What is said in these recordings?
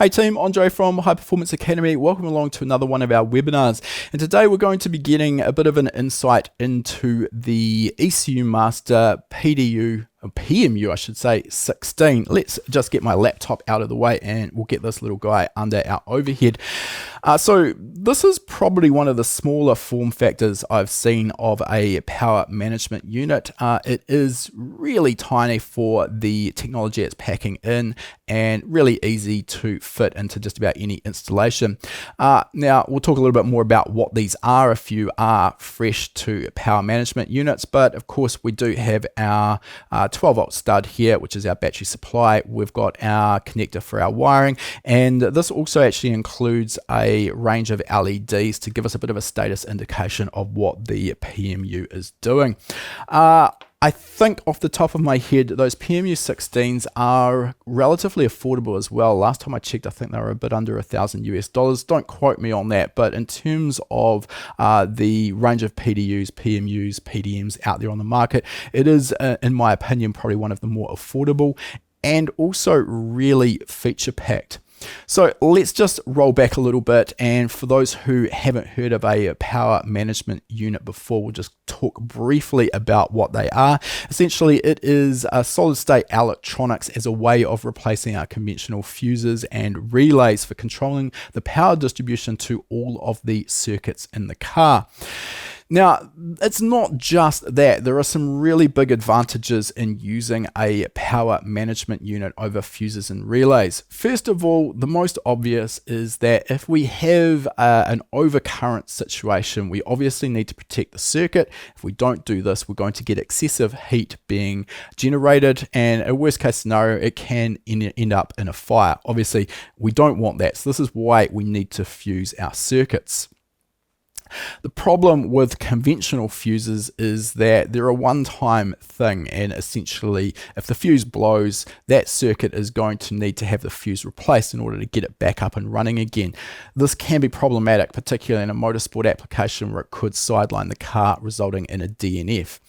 Hey team, Andre from High Performance Academy. Welcome along to another one of our webinars. And today we're going to be getting a bit of an insight into the ECU Master PMU, I should say, 16. Let's just get my laptop out of the way and we'll get this little guy under our overhead. So this is probably one of the smaller form factors I've seen of a power management unit. It is really tiny for the technology it's packing in and really easy to fit into just about any installation. Now we'll talk a little bit more about what these are if you are fresh to power management units, but of course we do have our 12 volt stud here, which is our battery supply. We've got our connector for our wiring, and this also actually includes a range of LEDs to give us a bit of a status indication of what the PMU is doing. I think off the top of my head, those PMU16s are relatively affordable as well. Last time I checked, I think they were a bit under $1,000 US. Don't quote me on that, but in terms of the range of PDUs, PMUs, PDMs out there on the market, it is, in my opinion, probably one of the more affordable and also really feature-packed. So let's just roll back a little bit, and for those who haven't heard of a power management unit before, we'll just talk briefly about what they are. Essentially, it is a solid state electronics as a way of replacing our conventional fuses and relays for controlling the power distribution to all of the circuits in the car. Now, it's not just that. There are some really big advantages in using a power management unit over fuses and relays. First of all, the most obvious is that if we have an overcurrent situation, we obviously need to protect the circuit. If we don't do this, we're going to get excessive heat being generated, and a worst case scenario, it can end up in a fire. Obviously, we don't want that, so this is why we need to fuse our circuits. The problem with conventional fuses is that they're a one-time thing, and essentially if the fuse blows, that circuit is going to need to have the fuse replaced in order to get it back up and running again. This can be problematic, particularly in a motorsport application where it could sideline the car, resulting in a DNF.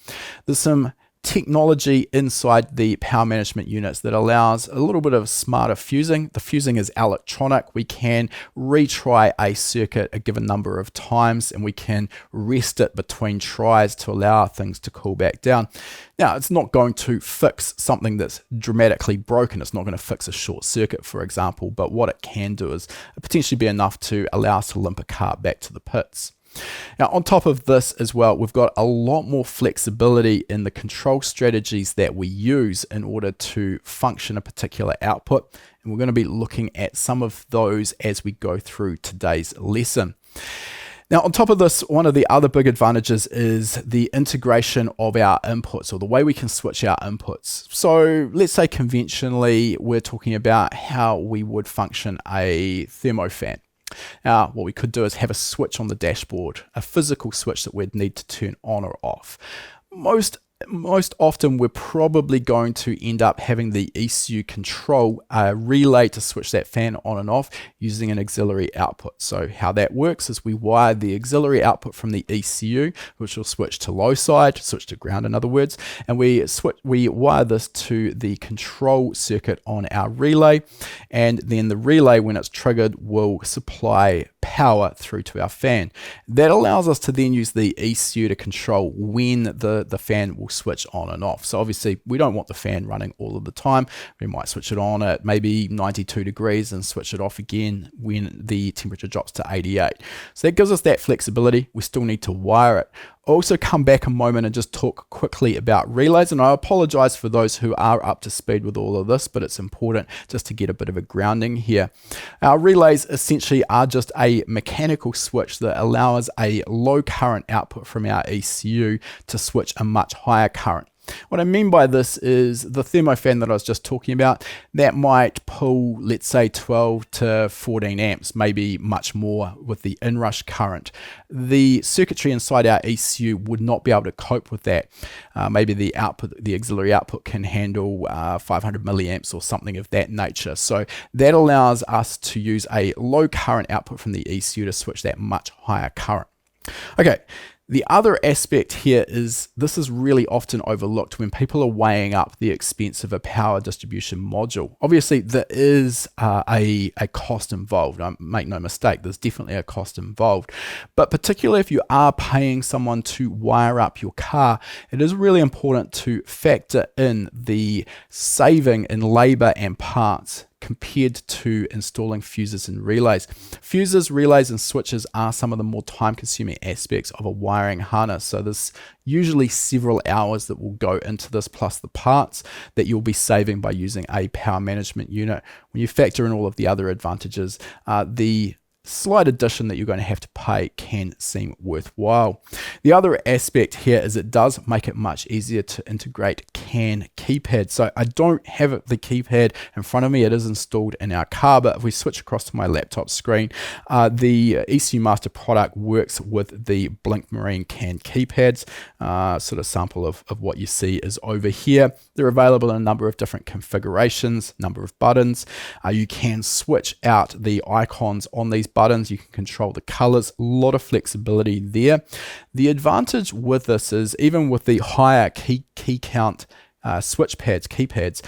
There's some technology inside the power management units that allows a little bit of smarter fusing. The fusing is electronic. We can retry a circuit a given number of times, and we can rest it between tries to allow things to cool back down. Now, it's not going to fix something that's dramatically broken. It's not going to fix a short circuit, for example, but what it can do is potentially be enough to allow us to limp a car back to the pits. Now, on top of this as well, we've got a lot more flexibility in the control strategies that we use in order to function a particular output. And we're going to be looking at some of those as we go through today's lesson. Now, on top of this, one of the other big advantages is the integration of our inputs, or the way we can switch our inputs. So let's say conventionally, we're talking about how we would function a thermofan. Now, what we could do is have a switch on the dashboard, a physical switch that we'd need to turn on or off. Most often, we're probably going to end up having the ECU control relay to switch that fan on and off using an auxiliary output. So how that works is we wire the auxiliary output from the ECU, which will switch to low side, switch to ground in other words, and we wire this to the control circuit on our relay, and then the relay, when it's triggered, will supply power through to our fan. That allows us to then use the ECU to control when the fan will switch on and off. So obviously we don't want the fan running all of the time. We might switch it on at maybe 92 degrees and switch it off again when the temperature drops to 88. So that gives us that flexibility. We still need to wire it. I'll also come back a moment and just talk quickly about relays, and I apologize for those who are up to speed with all of this, but it's important just to get a bit of a grounding here. Our relays essentially are just a mechanical switch that allows a low current output from our ECU to switch a much higher current. What I mean by this is the thermofan that I was just talking about, that might pull, let's say, 12 to 14 amps, maybe much more with the inrush current. The circuitry inside our ECU would not be able to cope with that. Maybe the auxiliary output can handle 500 milliamps or something of that nature. So that allows us to use a low current output from the ECU to switch that much higher current. Okay, The other aspect here is this is really often overlooked when people are weighing up the expense of a power distribution module. Obviously, there is a cost involved. Make no mistake, there's definitely a cost involved. But particularly if you are paying someone to wire up your car, it is really important to factor in the saving in labor and parts compared to installing fuses and relays. Fuses, relays, and switches are some of the more time-consuming aspects of a wiring harness. So there's usually several hours that will go into this, plus the parts that you'll be saving by using a power management unit. When you factor in all of the other advantages, the slight addition that you're going to have to pay can seem worthwhile. The other aspect here is it does make it much easier to integrate CAN keypad. So I don't have the keypad in front of me. It is installed in our car, but if we switch across to my laptop screen, the ECU Master product works with the Blink Marine CAN keypads. Sort of sample of what you see is over here. They're available in a number of different configurations, number of buttons. You can switch out the icons on these buttons. You can control the colors, a lot of flexibility there. The advantage with this is even with the higher key count keypads,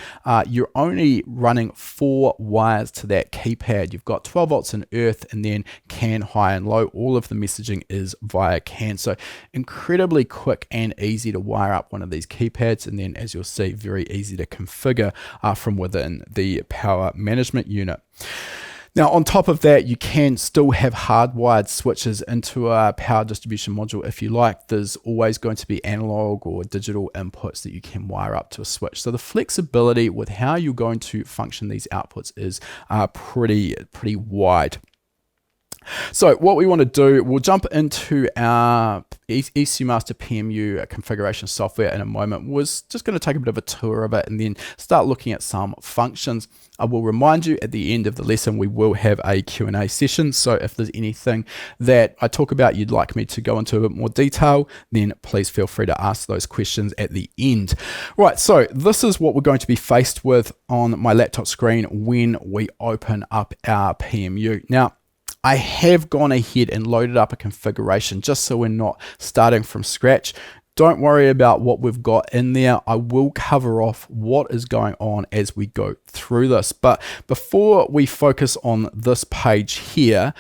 you're only running 4 wires to that keypad. You've got 12 volts in earth and then CAN high and low. All of the messaging is via CAN. So incredibly quick and easy to wire up one of these keypads. And then as you'll see, very easy to configure from within the power management unit. Now, on top of that, you can still have hardwired switches into a power distribution module if you like. There's always going to be analog or digital inputs that you can wire up to a switch. So the flexibility with how you're going to function these outputs is pretty wide. So what we want to do, we'll jump into our ECU Master PMU configuration software in a moment. We're just going to take a bit of a tour of it and then start looking at some functions. I will remind you at the end of the lesson, we will have a Q&A session. So if there's anything that I talk about you'd like me to go into a bit more detail, then please feel free to ask those questions at the end. Right, so this is what we're going to be faced with on my laptop screen when we open up our PMU. Now, I have gone ahead and loaded up a configuration just so we're not starting from scratch. Don't worry about what we've got in there. I will cover off what is going on as we go through this. But before we focus on this page here,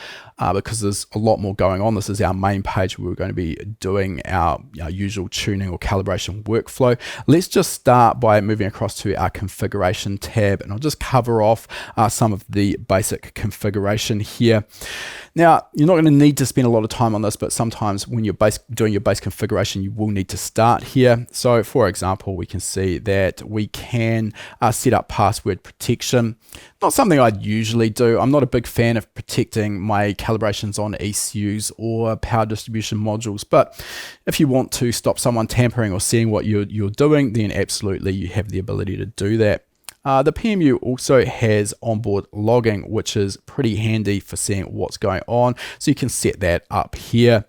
because there's a lot more going on, this is our main page where we're going to be doing our usual tuning or calibration workflow. Let's just start by moving across to our configuration tab, and I'll just cover off some of the basic configuration here. Now, you're not going to need to spend a lot of time on this, but sometimes when you're doing your base configuration, you will need to start here. So for example, we can see that we can set up password protection. Not something I'd usually do. I'm not a big fan of protecting my calibrations on ECUs or power distribution modules, but if you want to stop someone tampering or seeing what you're doing, then absolutely you have the ability to do that. The PMU also has onboard logging, which is pretty handy for seeing what's going on. So you can set that up here.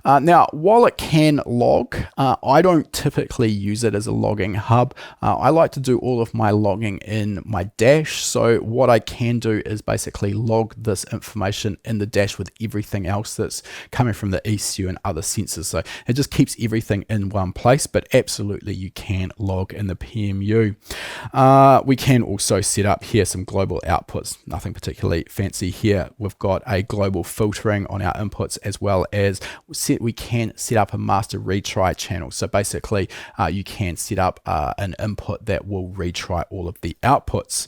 Now, while it can log, I don't typically use it as a logging hub. I like to do all of my logging in my dash. So what I can do is basically log this information in the dash with everything else that's coming from the ECU and other sensors. So it just keeps everything in one place, but absolutely you can log in the PMU. We can also set up here some global outputs, nothing particularly fancy here. We've got a global filtering on our inputs, as well as we can set up a master retry channel. So basically you can set up an input that will retry all of the outputs.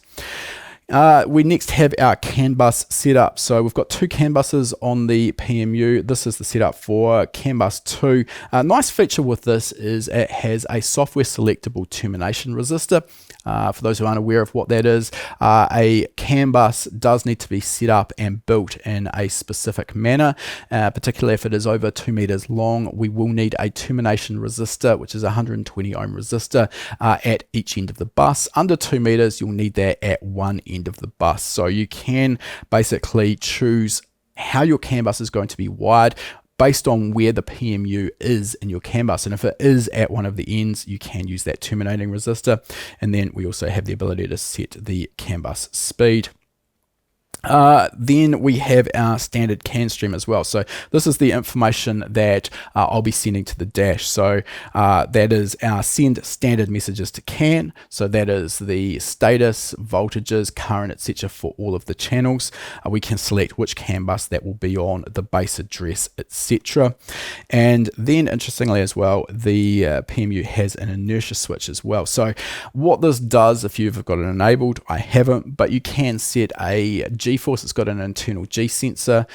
We next have our CAN bus setup. So we've got 2 CAN buses on the PMU. This is the setup for CAN bus 2. A nice feature with this is it has a software selectable termination resistor. For those who aren't aware of what that is, a CAN bus does need to be set up and built in a specific manner, particularly if it is over 2 meters long. We will need a termination resistor, which is a 120 ohm resistor at each end of the bus. Under 2 meters, you'll need that at one end of the bus. So you can basically choose how your CAN bus is going to be wired based on where the PMU is in your CAN bus. And if it is at one of the ends, you can use that terminating resistor. And then we also have the ability to set the CAN bus speed. Then we have our standard CAN stream as well. So this is the information that I'll be sending to the dash. So that is our send standard messages to CAN. So that is the status, voltages, current, etc. for all of the channels. We can select which CAN bus that will be on, the base address, etc. And then interestingly as well, the PMU has an inertia switch as well. So what this does, if you've got it enabled, I haven't, but you can set a G-force. It's got an internal G sensor.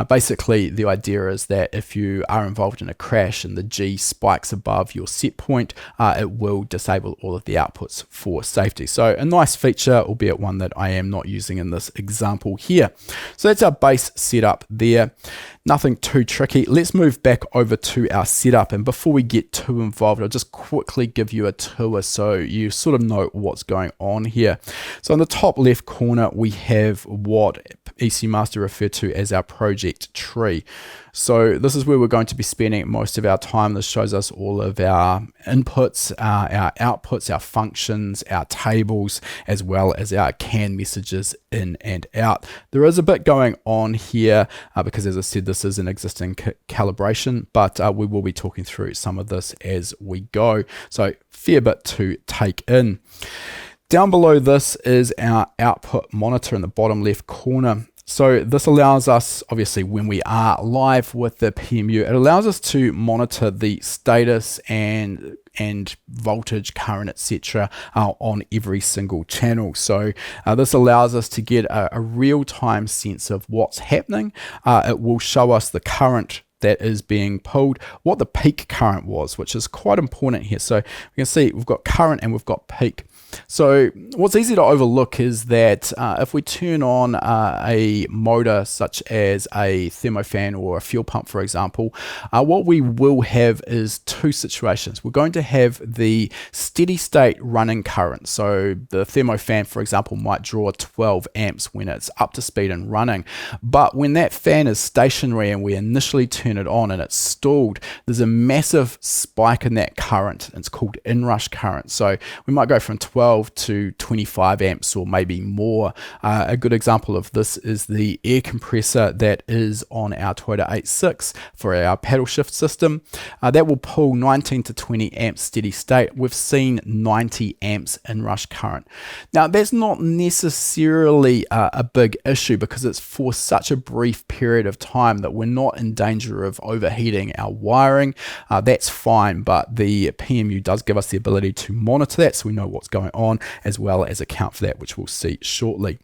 Basically, the idea is that if you are involved in a crash and the G spikes above your set point, it will disable all of the outputs for safety. So a nice feature, albeit one that I am not using in this example here. So that's our base setup there. Nothing too tricky. Let's move back over to our setup, and before we get too involved, I'll just quickly give you a tour so you sort of know what's going on here. So in the top left corner, we have what ECU Master referred to as our project tree. So this is where we're going to be spending most of our time. This shows us all of our inputs, our outputs, our functions, our tables, as well as our CAN messages in and out. There is a bit going on here because, as I said, this is an existing calibration, but we will be talking through some of this as we go. So fair bit to take in. Down below this is our output monitor in the bottom left corner. So this allows us, obviously, when we are live with the PMU, it allows us to monitor the status and voltage, current, etc. On every single channel. So this allows us to get a real-time sense of what's happening. It will show us the current that is being pulled, what the peak current was, which is quite important here. So we can see we've got current and we've got peak. So what's easy to overlook is that if we turn on a motor such as a thermofan or a fuel pump, for example, what we will have is two situations. We're going to have the steady state running current. So the thermofan, for example, might draw 12 amps when it's up to speed and running. But when that fan is stationary and we initially turn it on and it's stalled, there's a massive spike in that current. It's called inrush current. So we might go from 12 to 25 amps or maybe more. A good example of this is the air compressor that is on our Toyota 86 for our paddle shift system. That will pull 19 to 20 amps steady state. We've seen 90 amps inrush current. Now that's not necessarily a big issue because it's for such a brief period of time that we're not in danger of overheating our wiring. That's fine, but the PMU does give us the ability to monitor that so we know what's going on, as well as account for that, which we'll see shortly.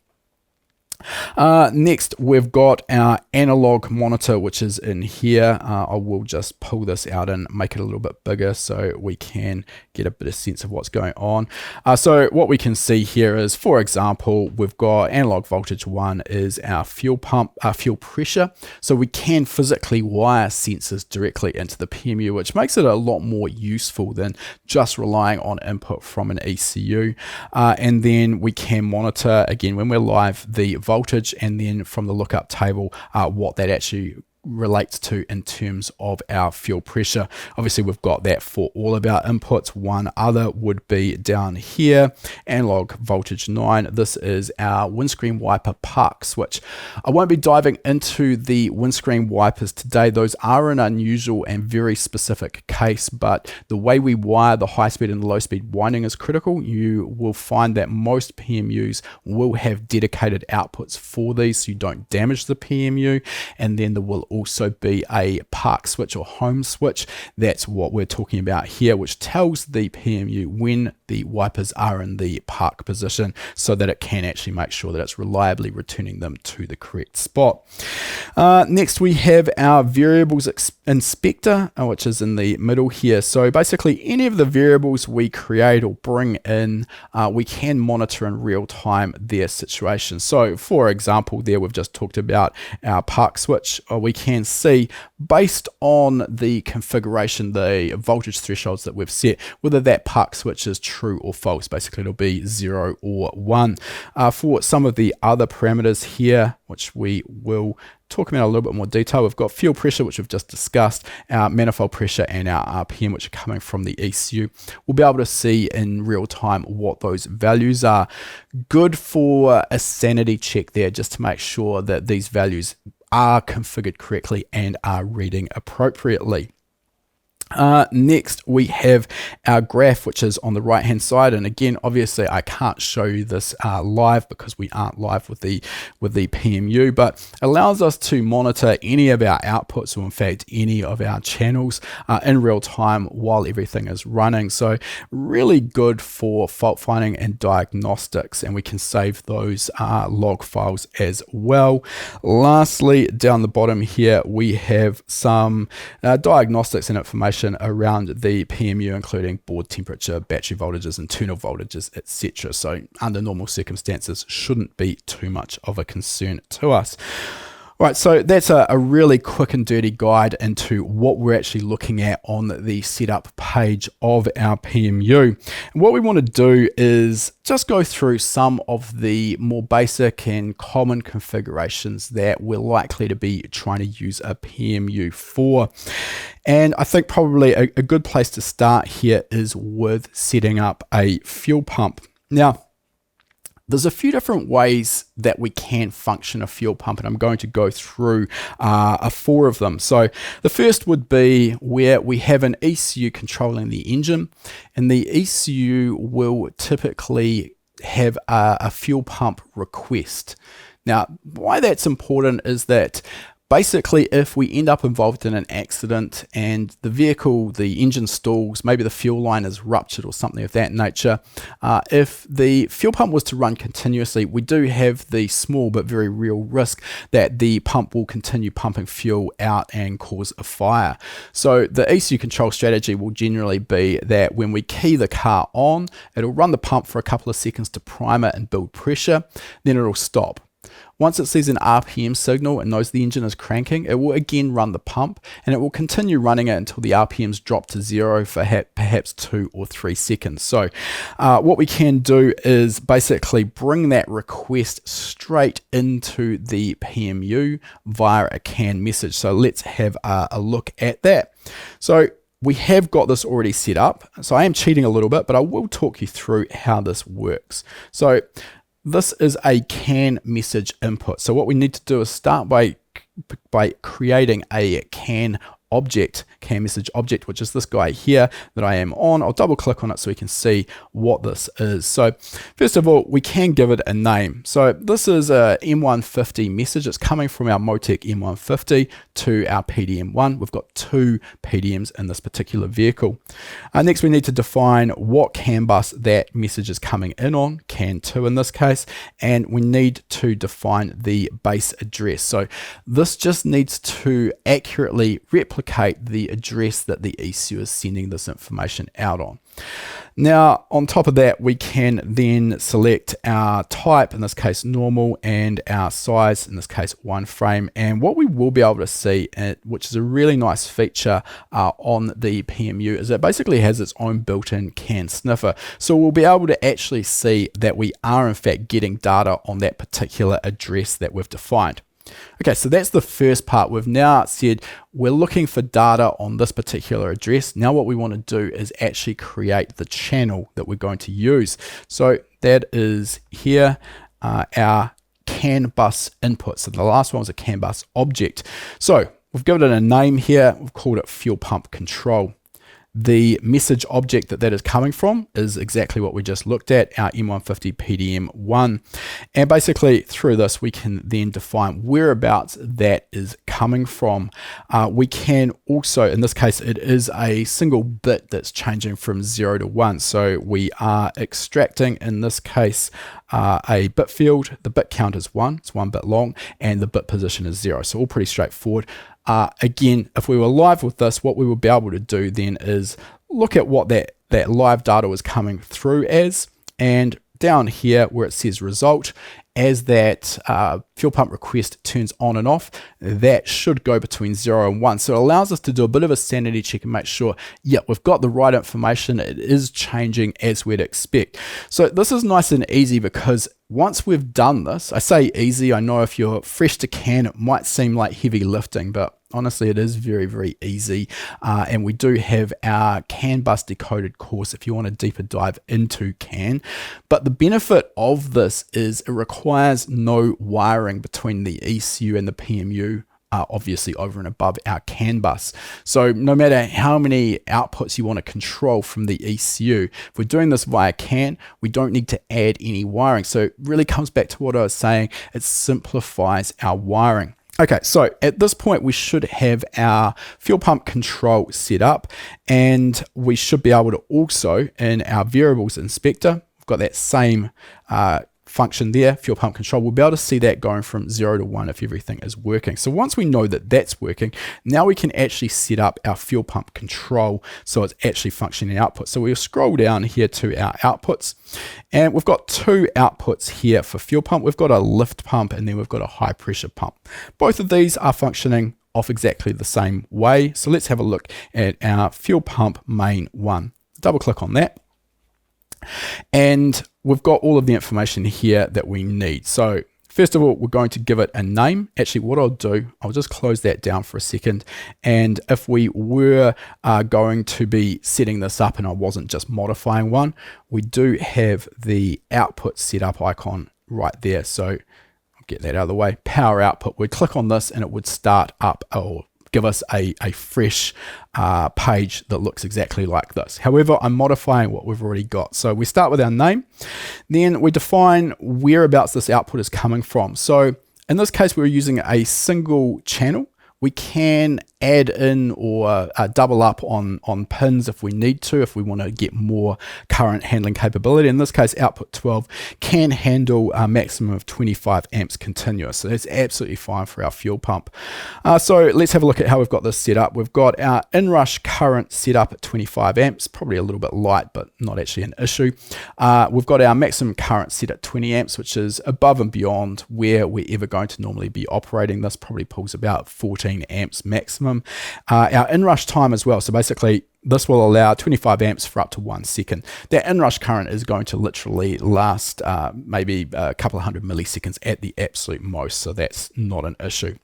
Next, we've got our analog monitor, which is in here. I will just pull this out and make it a little bit bigger so we can get a bit of sense of what's going on. So what we can see here is, for example, we've got analog voltage 1 is our fuel pump, fuel pressure. So we can physically wire sensors directly into the PMU, which makes it a lot more useful than just relying on input from an ECU. And then we can monitor, again, when we're live, the voltage, and then from the lookup table what that actually relates to in terms of our fuel pressure. Obviously we've got that for all of our inputs. One other would be down here, analog voltage 9. This is our windscreen wiper park switch. I won't be diving into the windscreen wipers today. Those are an unusual and very specific case, but the way we wire the high speed and the low speed winding is critical. You will find that most PMUs will have dedicated outputs for these so you don't damage the PMU, and then there will also be a park switch or home switch. That's what we're talking about here, which tells the PMU when the wipers are in the park position so that it can actually make sure that it's reliably returning them to the correct spot. Next, we have our variables inspector, which is in the middle here. So basically any of the variables we create or bring in, we can monitor in real time their situation. So for example, there we've just talked about our park switch. We can see based on the configuration, the voltage thresholds that we've set, whether that park switch is true or false. Basically, it'll be 0 or 1. For some of the other parameters here, which we will talk about a little bit more detail, we've got fuel pressure, which we've just discussed, our manifold pressure, and our RPM, which are coming from the ECU. We'll be able to see in real time what those values are. Good for a sanity check there, just to make sure that these values are configured correctly and are reading appropriately. Next we have our graph, which is on the right hand side, and again obviously I can't show you this live because we aren't live with the PMU, but allows us to monitor any of our outputs, or in fact any of our channels in real time while everything is running. So really good for fault finding and diagnostics, and we can save those log files as well. Lastly, down the bottom here we have some diagnostics and information around the PMU, including board temperature, battery voltages, internal voltages, etc. So under normal circumstances shouldn't be too much of a concern to us. Right, so that's a really quick and dirty guide into what we're actually looking at on the setup page of our PMU. And what we want to do is just go through some of the more basic and common configurations that we're likely to be trying to use a PMU for. And I think probably a good place to start here is with setting up a fuel pump. Now, there's a few different ways that we can function a fuel pump, and I'm going to go through 4 of them. So the first would be where we have an ECU controlling the engine, and the ECU will typically have a fuel pump request. Now, why that's important is that basically, if we end up involved in an accident and the vehicle, the engine stalls, maybe the fuel line is ruptured or something of that nature, if the fuel pump was to run continuously, we do have the small but very real risk that the pump will continue pumping fuel out and cause a fire. So the ECU control strategy will generally be that when we key the car on, it'll run the pump for a couple of seconds to prime it and build pressure, then it'll stop. Once it sees an RPM signal and knows the engine is cranking, it will again run the pump, and it will continue running it until the RPMs drop to 0 for perhaps 2 or 3 seconds. So what we can do is basically bring that request straight into the PMU via a CAN message. So let's have a look at that. So we have got this already set up. So I am cheating a little bit, but I will talk you through how this works. So this is a CAN message input. So what we need to do is start by creating a CAN message object, which is this guy here that I am on. I'll double click on it so we can see what this is. So first of all, we can give it a name. So this is a M150 message. It's coming from our Motec M150 to our PDM1. We've got 2 PDMs in this particular vehicle. Next, we need to define what CAN bus that message is coming in on, CAN 2 in this case, and we need to define the base address. So this just needs to accurately replicate the address that the ECU is sending this information out on. Now, on top of that, we can then select our type, in this case normal, and our size, in this case 1 frame. And what we will be able to see, which is a really nice feature on the PMU, is it basically has its own built-in CAN sniffer. So we'll be able to actually see that we are in fact getting data on that particular address that we've defined. Okay, so that's the first part. We've now said we're looking for data on this particular address. Now what we want to do is actually create the channel that we're going to use. So that is here, our CAN bus input. So the last one was a CAN bus object. So we've given it a name here. We've called it fuel pump control. The message object that is coming from is exactly what we just looked at, our M150 PDM1. And basically through this, we can then define whereabouts that is coming from. We can also, in this case, it is a single bit that's changing from 0 to 1. So we are extracting, in this case, a bit field. The bit count is 1, it's 1 bit long, and the bit position is 0. So all pretty straightforward. Again, if we were live with this, what we would be able to do then is look at what that live data was coming through as, and down here where it says result, as that fuel pump request turns on and off, that should go between 0 and 1. So it allows us to do a bit of a sanity check and make sure, yeah, we've got the right information. It is changing as we'd expect. So this is nice and easy because once we've done this, I say easy, I know if you're fresh to CAN, it might seem like heavy lifting, but honestly, it is very, very easy. And we do have our CAN bus decoded course if you want a deeper dive into CAN. But the benefit of this is it requires no wiring between the ECU and the PMU. Obviously over and above our CAN bus. So no matter how many outputs you want to control from the ECU, if we're doing this via CAN, we don't need to add any wiring. So it really comes back to what I was saying, it simplifies our wiring. Okay, so at this point we should have our fuel pump control set up, and we should be able to also, in our variables inspector, we've got that same function there, fuel pump control, we'll be able to see that going from 0 to 1 if everything is working. So once we know that that's working, now we can actually set up our fuel pump control so it's actually functioning output. So we'll scroll down here to our outputs, and we've got two outputs here for fuel pump. We've got a lift pump and then we've got a high pressure pump. Both of these are functioning off exactly the same way. So let's have a look at our fuel pump main 1. Double click on that. And we've got all of the information here that we need. So first of all, we're going to give it a name. Actually, what I'll do, I'll just close that down for a second. And if we were going to be setting this up and I wasn't just modifying one, we do have the output setup icon right there. So I'll get that out of the way. Power output, we'd click on this and it would start up or give us a fresh page that looks exactly like this. However, I'm modifying what we've already got. So we start with our name, then we define whereabouts this output is coming from. So in this case, we're using a single channel. We can add in or double up on pins if we need to, if we want to get more current handling capability. In this case, output 12 can handle a maximum of 25 amps continuous. So that's absolutely fine for our fuel pump. So let's have a look at how we've got this set up. We've got our inrush current set up at 25 amps, probably a little bit light, but not actually an issue. We've got our maximum current set at 20 amps, which is above and beyond where we're ever going to normally be operating. This probably pulls about 14 amps maximum. Our inrush time as well. So basically, this will allow 25 amps for up to 1 second. That inrush current is going to literally last maybe a couple of hundred milliseconds at the absolute most. So that's not an issue.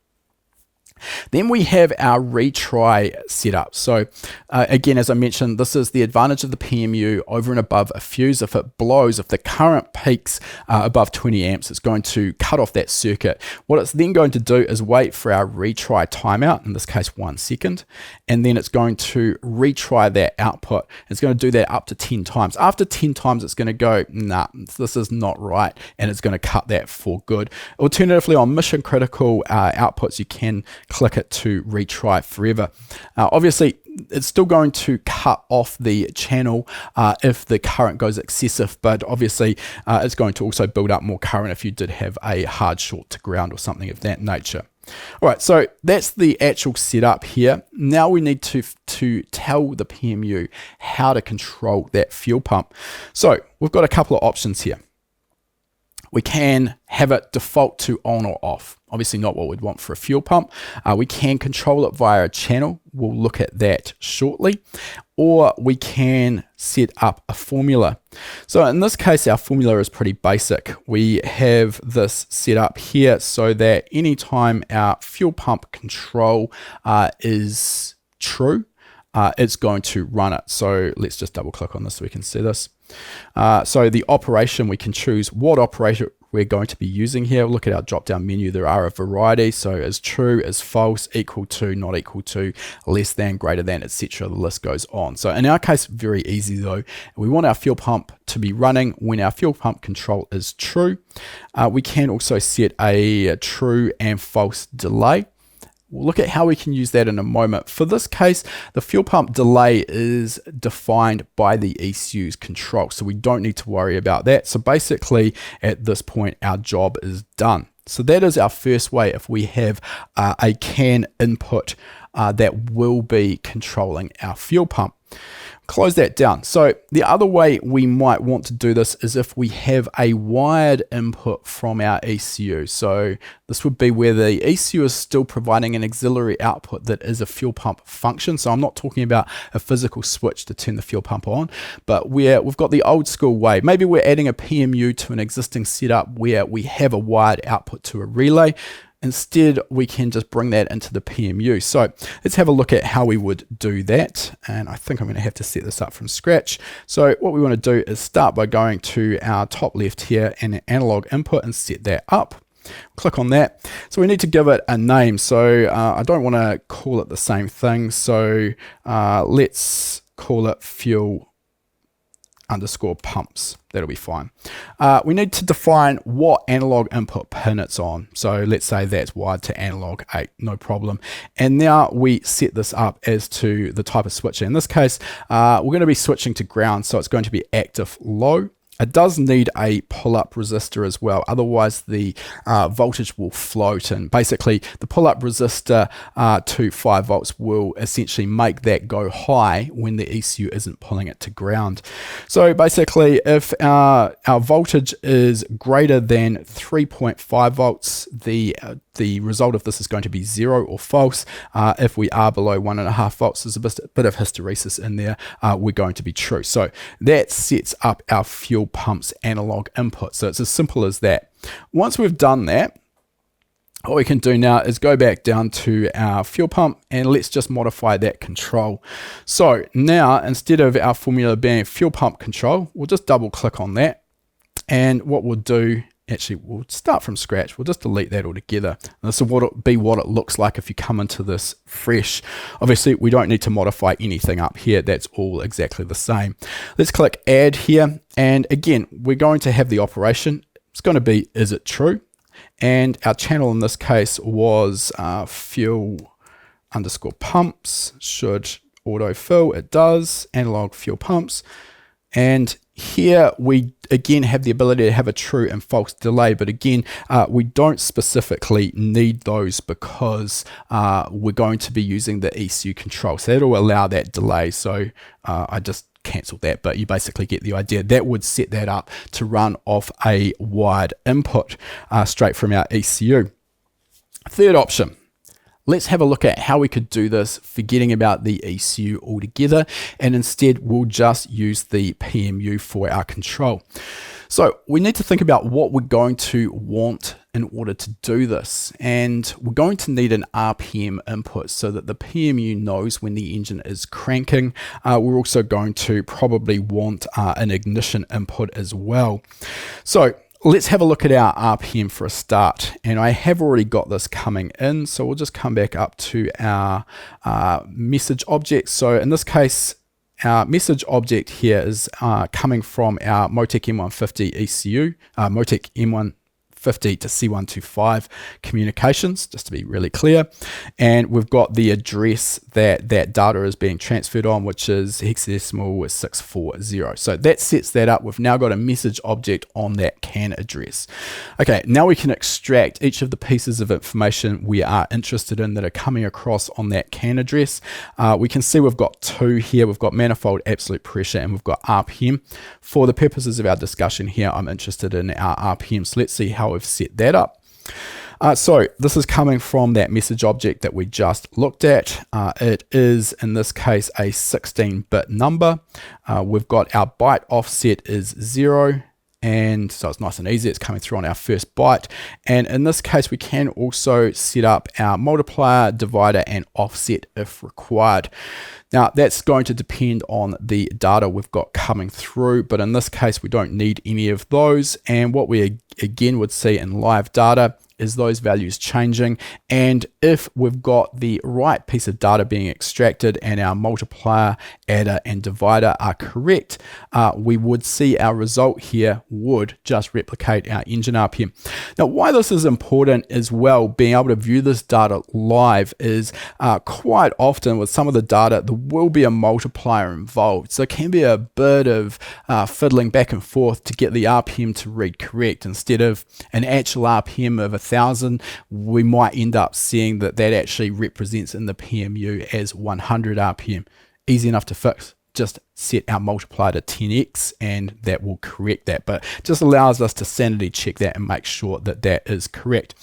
Then we have our retry setup. So again, as I mentioned, this is the advantage of the PMU over and above a fuse. If it blows, if the current peaks above 20 amps, it's going to cut off that circuit. What it's then going to do is wait for our retry timeout, in this case 1 second, and then it's going to retry that output. It's going to do that up to 10 times. After 10 times, it's going to go, nah, this is not right, and it's going to cut that for good. Alternatively, on mission critical outputs, you can click it to retry forever. Obviously, it's still going to cut off the channel if the current goes excessive, but obviously it's going to also build up more current if you did have a hard short to ground or something of that nature. All right, so that's the actual setup here. Now we need to tell the PMU how to control that fuel pump. So we've got a couple of options here. We can have it default to on or off. Obviously not what we'd want for a fuel pump. We can control it via a channel. We'll look at that shortly. Or we can set up a formula. So in this case, our formula is pretty basic. We have this set up here so that anytime our fuel pump control is true, it's going to run it. So let's just double click on this so we can see this. So the operation, we can choose what operator we're going to be using here. Look at our drop down menu. There are a variety. So as true, as false, equal to, not equal to, less than, greater than, etc. The list goes on. So in our case, very easy though. We want our fuel pump to be running when our fuel pump control is true. We can also set a true and false delay. We'll look at how we can use that in a moment. For this case, the fuel pump delay is defined by the ECU's control, so we don't need to worry about that. So basically, at this point, our job is done. So that is our first way if we have a CAN input that will be controlling our fuel pump. Close that down. So the other way we might want to do this is if we have a wired input from our ECU. So this would be where the ECU is still providing an auxiliary output that is a fuel pump function. So I'm not talking about a physical switch to turn the fuel pump on, but where we've got the old school way. Maybe we're adding a PMU to an existing setup where we have a wired output to a relay. Instead, we can just bring that into the PMU. So let's have a look at how we would do that. And I think I'm going to have to set this up from scratch. So what we want to do is start by going to our top left here and analog input and set that up. Click on that. So we need to give it a name. So I don't want to call it the same thing. So let's call it fuel underscore pumps. That'll be fine. We need to define what analog input pin it's on. So let's say that's wired to analog 8, no problem. And now we set this up as to the type of switch. In this case, we're going to be switching to ground, so it's going to be active low. It does need a pull-up resistor as well, otherwise the voltage will float, and basically the pull-up resistor to 5 volts will essentially make that go high when the ECU isn't pulling it to ground. So basically if our voltage is greater than 3.5 volts, the result of this is going to be 0 or false. If we are below 1.5 volts, there's a bit of hysteresis in there, we're going to be true. So that sets up our fuel pump's analog input. So it's as simple as that. Once we've done that, what we can do now is go back down to our fuel pump and let's just modify that control. So now instead of our formula being fuel pump control, we'll just double click on that. And what we'll do, actually we'll start from scratch. We'll just delete that altogether. And this will be what it looks like if you come into this fresh. Obviously we don't need to modify anything up here. That's all exactly the same. Let's click add here. And again, we're going to have the operation. It's going to be, is it true? And our channel in this case was fuel underscore pumps. Should autofill, it does. Analog fuel pumps. And here we again have the ability to have a true and false delay, but again we don't specifically need those because we're going to be using the ECU control, so that'll allow that delay. So I just cancel that, but you basically get the idea. That would set that up to run off a wired input straight from our ECU. Third option. Let's have a look at how we could do this, forgetting about the ECU altogether, and instead we'll just use the PMU for our control. So we need to think about what we're going to want in order to do this, and we're going to need an RPM input so that the PMU knows when the engine is cranking. We're also going to probably want an ignition input as well. So let's have a look at our RPM for a start, and I have already got this coming in, so we'll just come back up to our message object. So in this case, our message object here is coming from our Motec M150 ECU, Motec M150 to C125 communications, just to be really clear. And we've got the address that that data is being transferred on, which is hexadecimal 640. So that sets that up. We've now got a message object on that CAN address. Okay, now we can extract each of the pieces of information we are interested in that are coming across on that CAN address. We can see we've got two here. We've got manifold absolute pressure and we've got RPM. For the purposes of our discussion here, I'm interested in our RPM. So let's see how we've set that up. So this is coming from that message object that we just looked at. It is, in this case, a 16-bit number. We've got our byte offset is 0. And so it's nice and easy. It's coming through on our first byte. And in this case, we can also set up our multiplier, divider, and offset if required. Now, that's going to depend on the data we've got coming through, but in this case, we don't need any of those. And what we again would see in live data is those values changing, and if we've got the right piece of data being extracted and our multiplier, adder, and divider are correct, we would see our result here would just replicate our engine RPM. Now, why this is important as well, being able to view this data live, is quite often with some of the data there will be a multiplier involved, so it can be a bit of fiddling back and forth to get the RPM to read correct. Instead of an actual RPM of 1,000, we might end up seeing that that actually represents in the PMU as 100 RPM. Easy enough to fix. just set our multiplier to 10x and that will correct that, but just allows us to sanity check that and make sure that that is correct.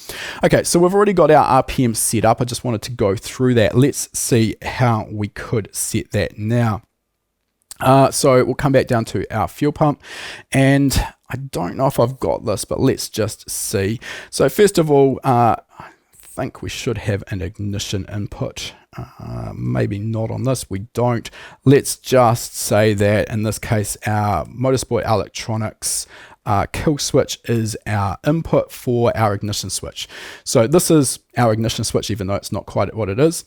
Okay, so we've already got our RPM set up. I just wanted to go through that. Let's see how we could set that now. So we'll come back down to our fuel pump, and I don't know if I've got this, but let's just see. So first of all, I think we should have an ignition input. Maybe not on this, we don't. Let's just say that in this case, our motorsport electronics kill switch is our input for our ignition switch. So this is our ignition switch, even though it's not quite what it is.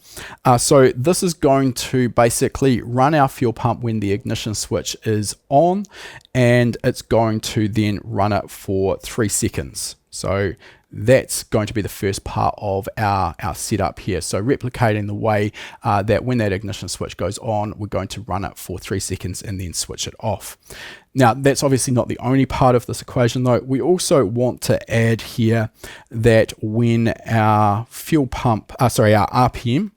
So this is going to basically run our fuel pump when the ignition switch is on, and it's going to then run it for 3 seconds. So that's going to be the first part of our setup here. So replicating the way that when that ignition switch goes on, we're going to run it for 3 seconds and then switch it off. Now, that's obviously not the only part of this equation though. We also want to add here that when our fuel pump, our RPM,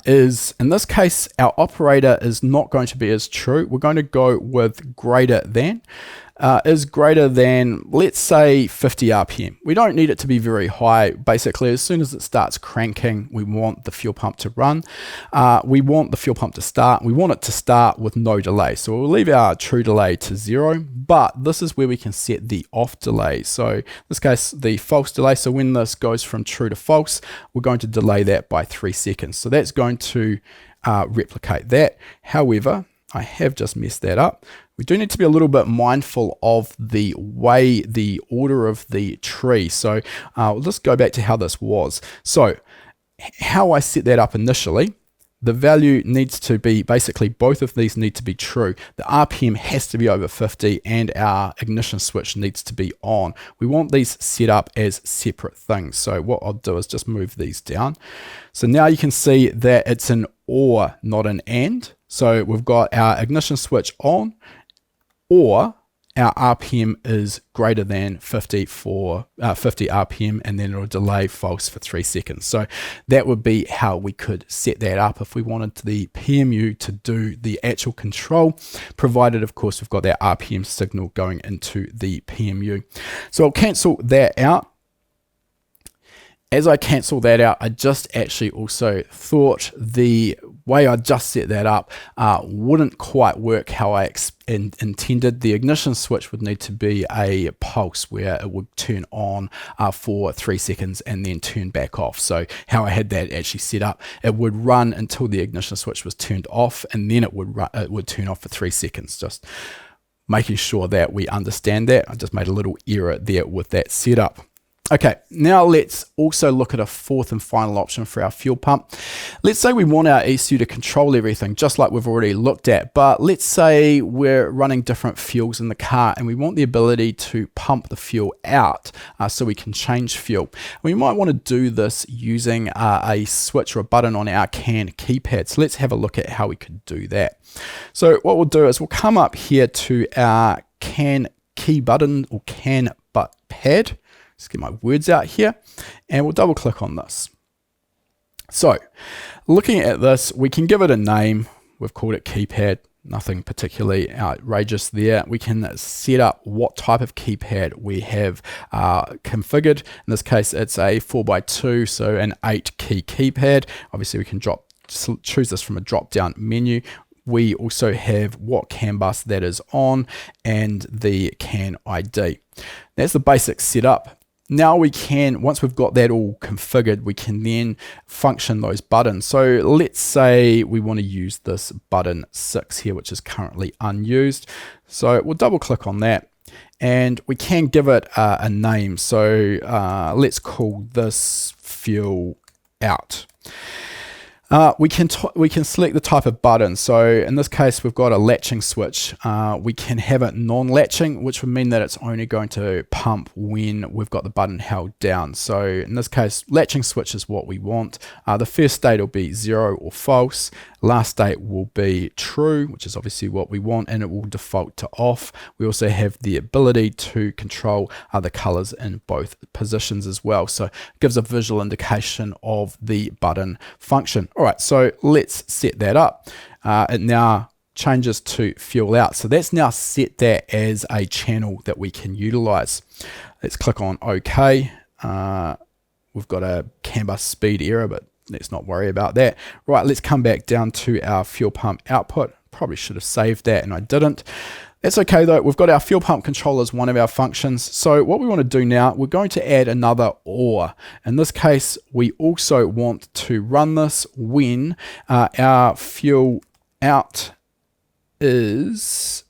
is, in this case, our operator is not going to be as true. We're going to go with greater than. Is greater than, let's say, 50 RPM. We don't need it to be very high. Basically, as soon as it starts cranking, we want the fuel pump to run. We want the fuel pump to start. We want it to start with no delay. So we'll leave our true delay to 0, but this is where we can set the off delay. So in this case, the false delay. So when this goes from true to false, we're going to delay that by 3 seconds. So that's going to replicate that. However, I have just messed that up. We do need to be a little bit mindful of the way, the order of the tree. So we'll just go back to how this was. So how I set that up initially, the value needs to be, basically both of these need to be true. The RPM has to be over 50 and our ignition switch needs to be on. We want these set up as separate things. So what I'll do is just move these down. So now you can see that it's an or, not an and. So we've got our ignition switch on, or our RPM is greater than 50 for 50 RPM, and then it'll delay false for 3 seconds. So that would be how we could set that up if we wanted the PMU to do the actual control, provided of course we've got that RPM signal going into the PMU. So I'll cancel that out. As I cancel that out, I just actually also thought the way I just set that up wouldn't quite work how I intended. The ignition switch would need to be a pulse where it would turn on for 3 seconds and then turn back off. So how I had that actually set up, it would run until the ignition switch was turned off, and then it would turn off for 3 seconds. Just making sure that we understand that. I just made a little error there with that setup. Okay, now let's also look at a fourth and final option for our fuel pump. Let's say we want our ECU to control everything, just like we've already looked at, but let's say we're running different fuels in the car and we want the ability to pump the fuel out so we can change fuel. We might want to do this using a switch or a button on our CAN keypad. So let's have a look at how we could do that. So what we'll do is we'll come up here to our CAN key button or CAN butt pad. Let's get my words out here, and we'll double click on this. So looking at this, we can give it a name. We've called it keypad, nothing particularly outrageous there. We can set up what type of keypad we have configured. In this case, it's a 4x2, so an 8-key keypad. Obviously, we can choose this from a drop-down menu. We also have what CAN bus that is on and the CAN ID. That's the basic setup. Now we can, once we've got that all configured, we can then function those buttons. So let's say we want to use this button 6 here, which is currently unused. So we'll double click on that and we can give it a name. So let's call this fuel out. We can select the type of button. So in this case, we've got a latching switch. We can have it non-latching, which would mean that it's only going to pump when we've got the button held down. So in this case, latching switch is what we want. The first state will be 0 or false. Last state will be true, which is obviously what we want, and it will default to off. We also have the ability to control the colors in both positions as well. So it gives a visual indication of the button function. All right, so let's set that up. it now changes to fuel out. So that's now set that as a channel that we can utilize. Let's click on OK. We've got a CAN bus speed error, but let's not worry about that. Right, let's come back down to our fuel pump output. Probably should have saved that and I didn't. That's okay though, we've got our fuel pump control as one of our functions. So what we want to do now, we're going to add another OR. In this case, we also want to run this when our fuel out is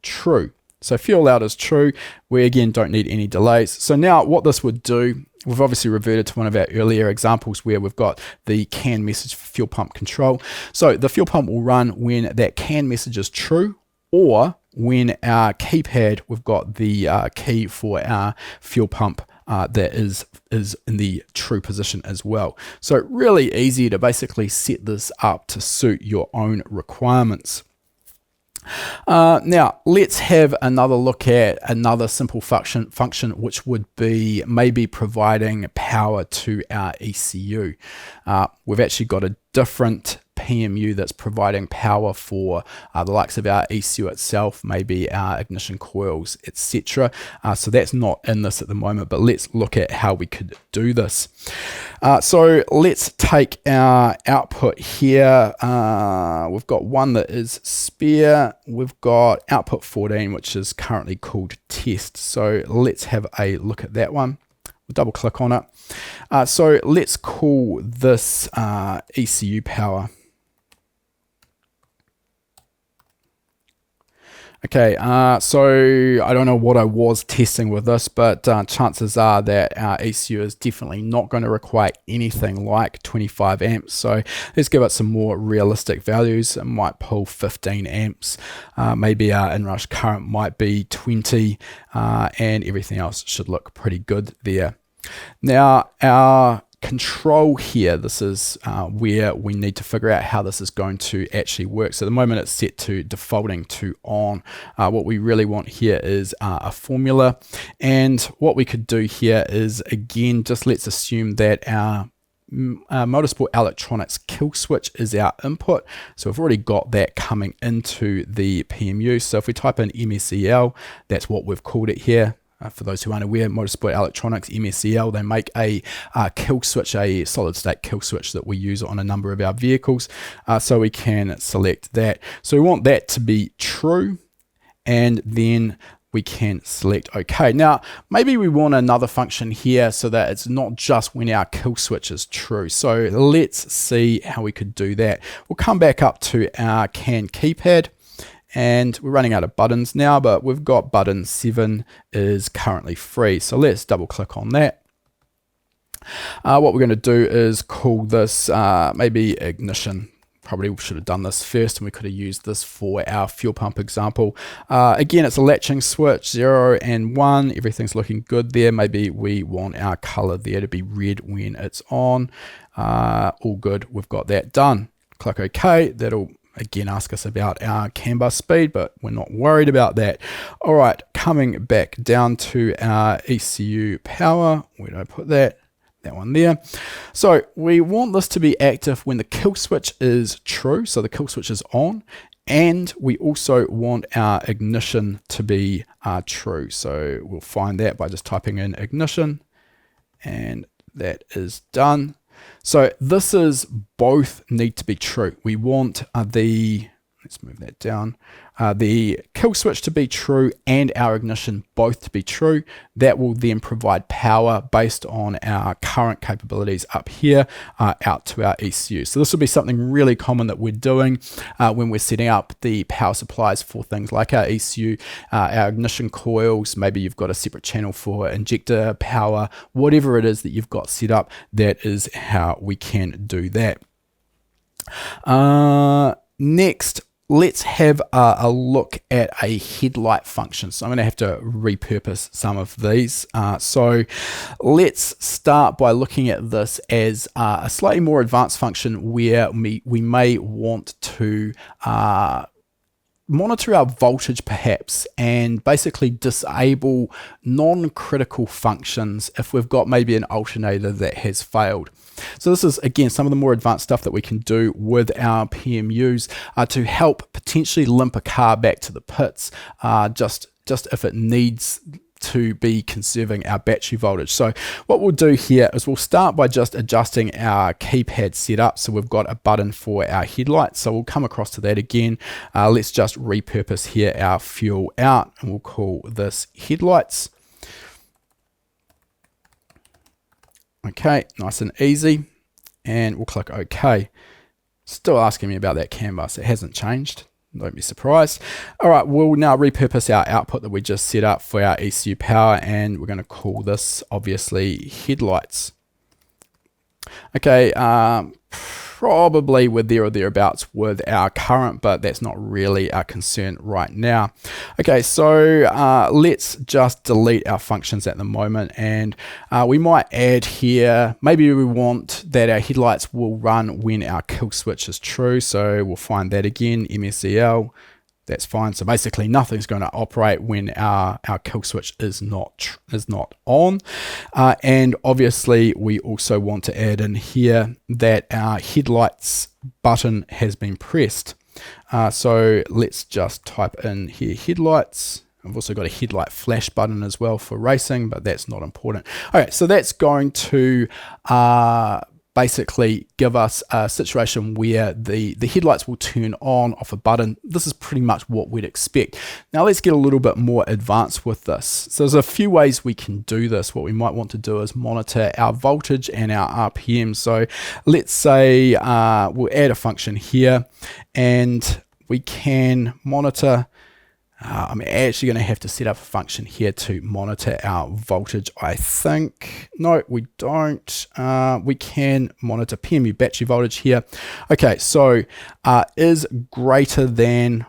true. So fuel out is true. We again don't need any delays. So now what this would do, we've obviously reverted to one of our earlier examples where we've got the CAN message for fuel pump control. So the fuel pump will run when that CAN message is true, or when our keypad, we've got the key for our fuel pump that is in the true position as well. So really easy to basically set this up to suit your own requirements. Now let's have another look at another simple function which would be maybe providing power to our ECU. We've actually got a different PMU that's providing power for the likes of our ECU itself, maybe our ignition coils, etc. So that's not in this at the moment, but let's look at how we could do this. So let's take our output here. We've got one that is spare. We've got output 14, which is currently called test. So let's have a look at that one. We'll double click on it. So let's call this ECU power. Okay, so I don't know what I was testing with this, but chances are that our ECU is definitely not going to require anything like 25 amps. So let's give it some more realistic values. It might pull 15 amps. Maybe our inrush current might be 20, and everything else should look pretty good there. Now, our control here, this is where we need to figure out how this is going to actually work. So at the moment it's set to defaulting to on. What we really want here is a formula, and what we could do here is, again, just let's assume that our motorsport electronics kill switch is our input. So we've already got that coming into the PMU. So if we type in MSEL, that's what we've called it here. For those who aren't aware, Motorsport Electronics, MSEL, they make a kill switch, a solid state kill switch that we use on a number of our vehicles. So we can select that. So we want that to be true, and then we can select OK. Now, maybe we want another function here so that it's not just when our kill switch is true. So let's see how we could do that. We'll come back up to our CAN keypad. And we're running out of buttons now, but we've got button 7 is currently free. So let's double click on that. What we're going to do is call this maybe ignition. Probably should have done this first, and we could have used this for our fuel pump example. Again, it's a latching switch, 0 and 1. Everything's looking good there. Maybe we want our color there to be red when it's on. All good. We've got that done. Click OK. That'll again ask us about our CAN bus speed, but we're not worried about that. All right, coming back down to our ECU power. Where did I put that? That one there. So we want this to be active when the kill switch is true, so the kill switch is on, and we also want our ignition to be true. So we'll find that by just typing in ignition, and that is done. So this is both need to be true. We want let's move that down, the kill switch to be true and our ignition both to be true. That will then provide power based on our current capabilities up here out to our ECU. So this will be something really common that we're doing when we're setting up the power supplies for things like our ECU, our ignition coils. Maybe you've got a separate channel for injector power, whatever it is that you've got set up, that is how we can do that. Next, let's have a look at a headlight function. So I'm going to have to repurpose some of these. So let's start by looking at this as a slightly more advanced function where we may want to monitor our voltage perhaps and basically disable non-critical functions if we've got maybe an alternator that has failed. So this is, again, some of the more advanced stuff that we can do with our PMUs to help potentially limp a car back to the pits, just if it needs to be conserving our battery voltage. So what we'll do here is we'll start by just adjusting our keypad setup. So we've got a button for our headlights. So we'll come across to that again. Let's just repurpose here our fuel out, and we'll call this headlights. Okay, nice and easy. And we'll click OK. Still asking me about that CAN bus. It hasn't changed. Don't be surprised. All right, we'll now repurpose our output that we just set up for our ECU power, and we're going to call this obviously headlights. Okay, probably we're there or thereabouts with our current, but that's not really our concern right now. Okay, so let's just delete our functions at the moment, and we might add here, maybe we want that our headlights will run when our kill switch is true, so we'll find that again, MSEL. That's fine. So basically nothing's going to operate when our kill switch is not on. And obviously we also want to add in here that our headlights button has been pressed. So let's just type in here headlights. I've also got a headlight flash button as well for racing, but that's not important. All right, so that's going to basically give us a situation where the headlights will turn on off a button. This is pretty much what we'd expect. Now let's get a little bit more advanced with this. So there's a few ways we can do this. What we might want to do is monitor our voltage and our RPM. So let's say we'll add a function here, and we can monitor. I'm actually going to have to set up a function here to monitor our voltage, I think. No, we don't. We can monitor PMU battery voltage here. Okay, so is greater than,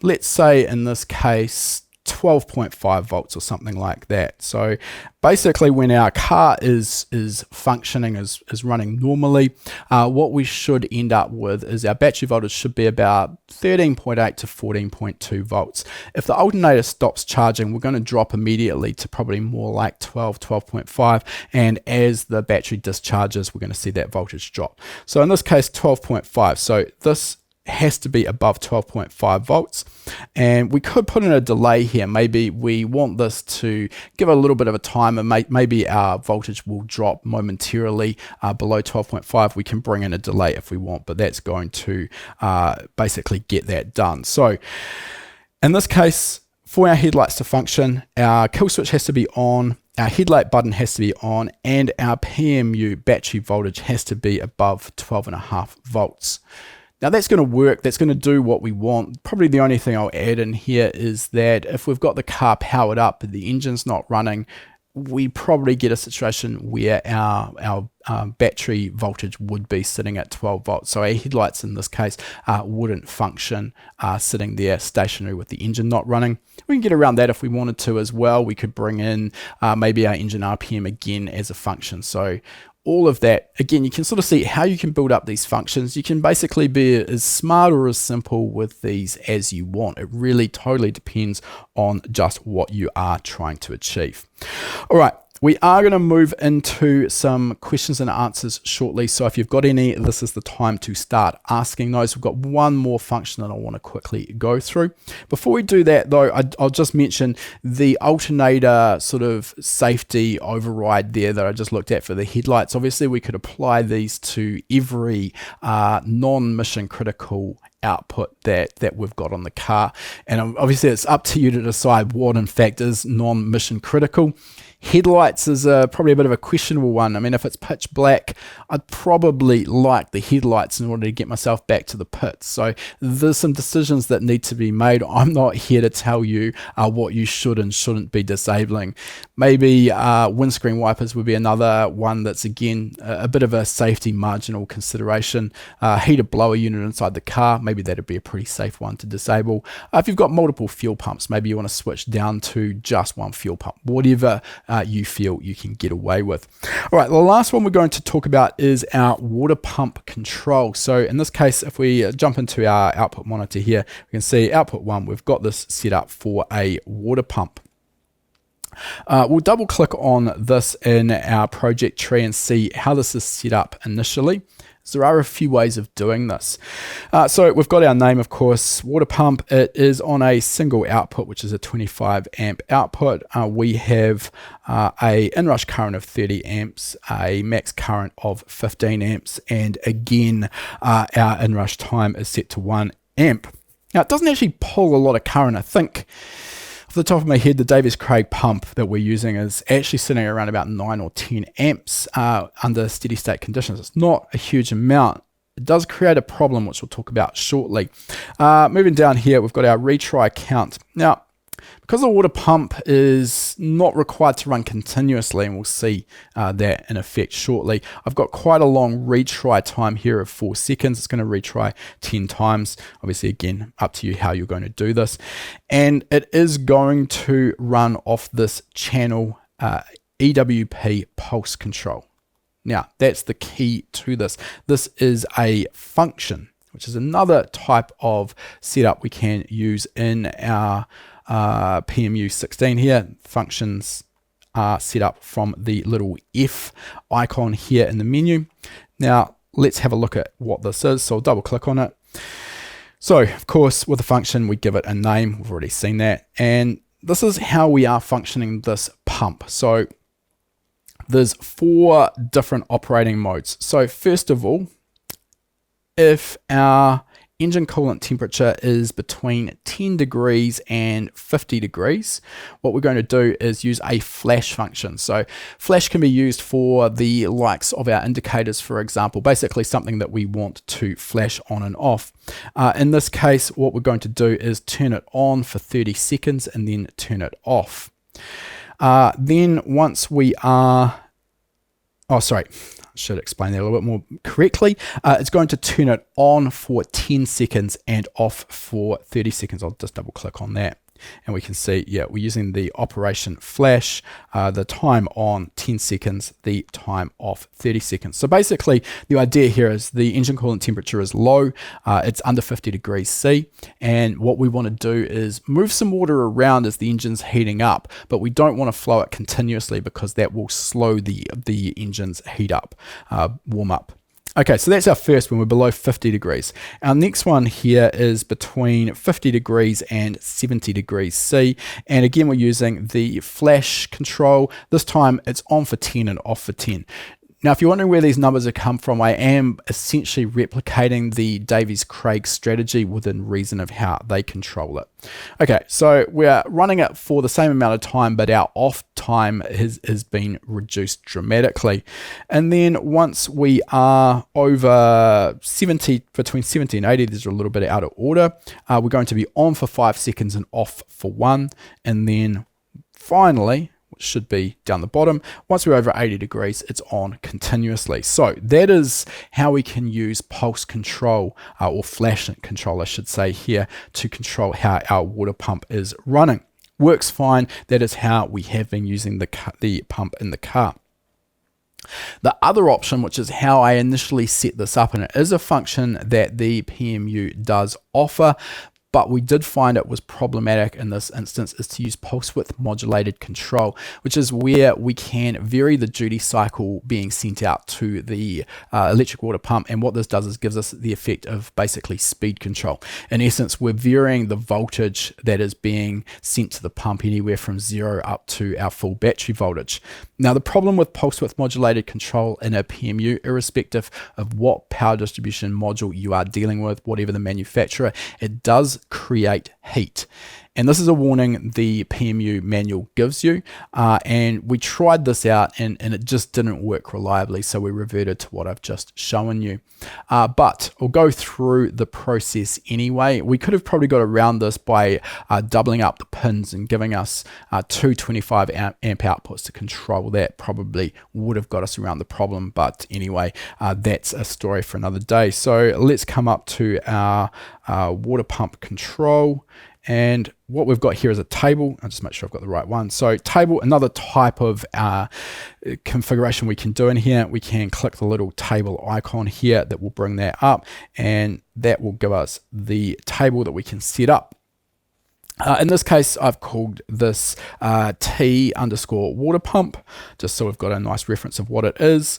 let's say in this case, 12.5 volts or something like that. So basically when our car is functioning, is running normally, what we should end up with is our battery voltage should be about 13.8 to 14.2 volts. If the alternator stops charging, we're going to drop immediately to probably more like 12.5, and as the battery discharges, we're going to see that voltage drop. So in this case 12.5, so this has to be above 12.5 volts, and we could put in a delay here. Maybe we want this to give a little bit of a time, and maybe our voltage will drop momentarily below 12.5. We can bring in a delay if we want, but that's going to basically get that done. So in this case, for our headlights to function, our kill switch has to be on, our headlight button has to be on, and our PMU battery voltage has to be above 12.5 volts. Now that's going to work, that's going to do what we want. Probably the only thing I'll add in here is that if we've got the car powered up but the engine's not running, we probably get a situation where our battery voltage would be sitting at 12 volts. So our headlights in this case wouldn't function sitting there stationary with the engine not running. We can get around that if we wanted to as well. We could bring in maybe our engine RPM again as a function. So all of that, again, you can sort of see how you can build up these functions. You can basically be as smart or as simple with these as you want. It really totally depends on just what you are trying to achieve. All right. We are going to move into some questions and answers shortly. So if you've got any, this is the time to start asking those. We've got one more function that I want to quickly go through. Before we do that though, I'll just mention the alternator sort of safety override there that I just looked at for the headlights. Obviously we could apply these to every non-mission critical output that we've got on the car. And obviously it's up to you to decide what in fact is non-mission critical. Headlights is probably a bit of a questionable one. I mean, if it's pitch black, I'd probably like the headlights in order to get myself back to the pits. So there's some decisions that need to be made. I'm not here to tell you what you should and shouldn't be disabling. Maybe windscreen wipers would be another one that's, again, a bit of a safety marginal consideration. Heated blower unit inside the car, maybe that'd be a pretty safe one to disable. If you've got multiple fuel pumps, maybe you want to switch down to just one fuel pump. Whatever you feel you can get away with. All right, the last one we're going to talk about is our water pump control. So in this case, if we jump into our output monitor here, we can see output 1, we've got this set up for a water pump. We'll double click on this in our project tree and see how this is set up initially. So there are a few ways of doing this. So we've got our name, of course, water pump. It is on a single output, which is a 25 amp output. We have a inrush current of 30 amps, a max current of 15 amps, and again, our inrush time is set to 1 amp. Now, it doesn't actually pull a lot of current. I think off the top of my head, the Davies Craig pump that we're using is actually sitting around about 9 or 10 amps under steady state conditions. It's not a huge amount. It does create a problem, which we'll talk about shortly. Moving down here, we've got our retry count. Now, because the water pump is not required to run continuously, and we'll see that in effect shortly, I've got quite a long retry time here of 4 seconds. It's going to retry 10 times. Obviously, again, up to you how you're going to do this. And it is going to run off this channel EWP pulse control. Now, that's the key to this. This is a function, which is another type of setup we can use in our PMU16 here. Functions are set up from the little F icon here in the menu. Now let's have a look at what this is. So I'll double click on it. So of course with a function we give it a name. We've already seen that, and this is how we are functioning this pump. So there's 4 different operating modes. So first of all, if our engine coolant temperature is between 10 degrees and 50 degrees, what we're going to do is use a flash function. So flash can be used for the likes of our indicators, for example, basically something that we want to flash on and off. In this case, what we're going to do is turn it on for 30 seconds and then turn it off. Then once we are, should explain that a little bit more correctly. It's going to turn it on for 10 seconds and off for 30 seconds. I'll just double click on that. And we can see, yeah, we're using the operation flash, the time on 10 seconds, the time off 30 seconds. So basically the idea here is the engine coolant temperature is low, it's under 50 degrees C, and what we want to do is move some water around as the engine's heating up, but we don't want to flow it continuously because that will slow the engine's heat up, warm up. Okay, so that's our first when we're below 50 degrees. Our next one here is between 50 degrees and 70 degrees C. And again, we're using the flash control. This time it's on for 10 and off for 10. Now, if you're wondering where these numbers have come from, I am essentially replicating the Davies Craig strategy within reason of how they control it. Okay, so we're running it for the same amount of time, but our off time has been reduced dramatically. And then once we are over 70, between 70 and 80, there's a little bit out of order. We're going to be on for 5 seconds and off for 1. And then finally, should be down the bottom. Once we're over 80 degrees, it's on continuously. So that is how we can use pulse control or flash control, I should say here, to control how our water pump is running. Works fine. That is how we have been using the pump in the car. The other option, which is how I initially set this up, and it is a function that the PMU does offer, but we did find it was problematic in this instance, is to use pulse width modulated control, which is where we can vary the duty cycle being sent out to the electric water pump. And what this does is gives us the effect of basically speed control. In essence, we're varying the voltage that is being sent to the pump anywhere from 0 up to our full battery voltage. Now, the problem with pulse width modulated control in a PMU, irrespective of what power distribution module you are dealing with, whatever the manufacturer, it does create heat. And this is a warning the PMU manual gives you. And we tried this out and it just didn't work reliably. So we reverted to what I've just shown you. But I'll go through the process anyway. We could have probably got around this by doubling up the pins and giving us 2 25 amp outputs to control that. Probably would have got us around the problem. But anyway, that's a story for another day. So let's come up to our water pump control. And what we've got here is a table. I'll just make sure I've got the right one. So table, another type of configuration we can do in here. We can click the little table icon here that will bring that up, and that will give us the table that we can set up. In this case, I've called this T_water pump, just so we've got a nice reference of what it is.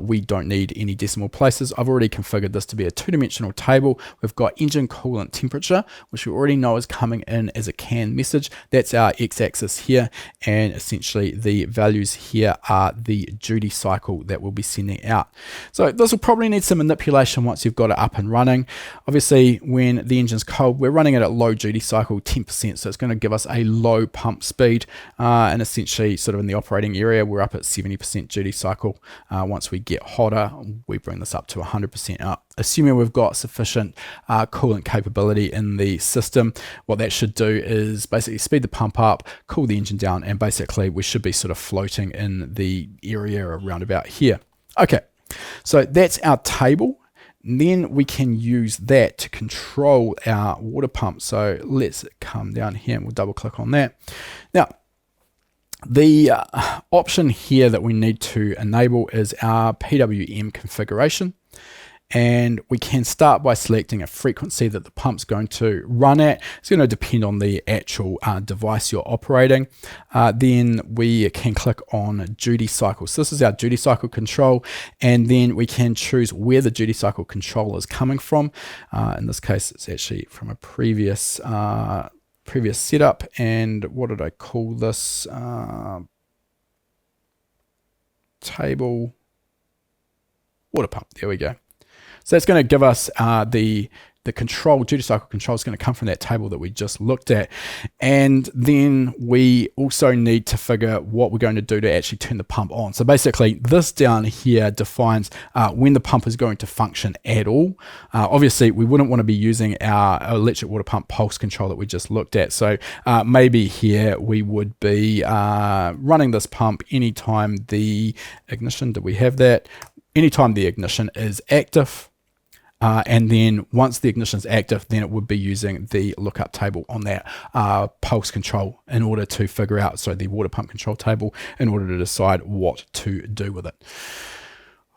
We don't need any decimal places. I've already configured this to be a two-dimensional table. We've got engine coolant temperature, which we already know is coming in as a CAN message. That's our x-axis here, and essentially the values here are the duty cycle that we'll be sending out. So this will probably need some manipulation once you've got it up and running. Obviously, when the engine's cold, we're running it at low duty cycle, 10%, so it's going to give us a low pump speed, and essentially sort of in the operating area, we're up at 70% duty cycle. Once we get hotter, we bring this up to 100% up. Assuming we've got sufficient coolant capability in the system, what that should do is basically speed the pump up, cool the engine down, and basically we should be sort of floating in the area around about here. Okay, so that's our table. Then we can use that to control our water pump. So let's come down here and we'll double click on that. Now, the option here that we need to enable is our PWM configuration, and we can start by selecting a frequency that the pump's going to run at. It's going to depend on the actual device you're operating. Then we can click on duty cycle. So this is our duty cycle control, and then we can choose where the duty cycle control is coming from. In this case, it's actually from a previous setup. And what did I call this? Table water pump. There we go. So it's going to give us the control, duty cycle control is going to come from that table that we just looked at. And then we also need to figure what we're going to do to actually turn the pump on. So basically this down here defines when the pump is going to function at all. Obviously we wouldn't want to be using our electric water pump pulse control that we just looked at. So maybe here we would be running this pump anytime the ignition, do we have that? Anytime the ignition is active. And then once the ignition is active, then it would be using the lookup table on that pulse control in order to figure out, so the water pump control table, in order to decide what to do with it.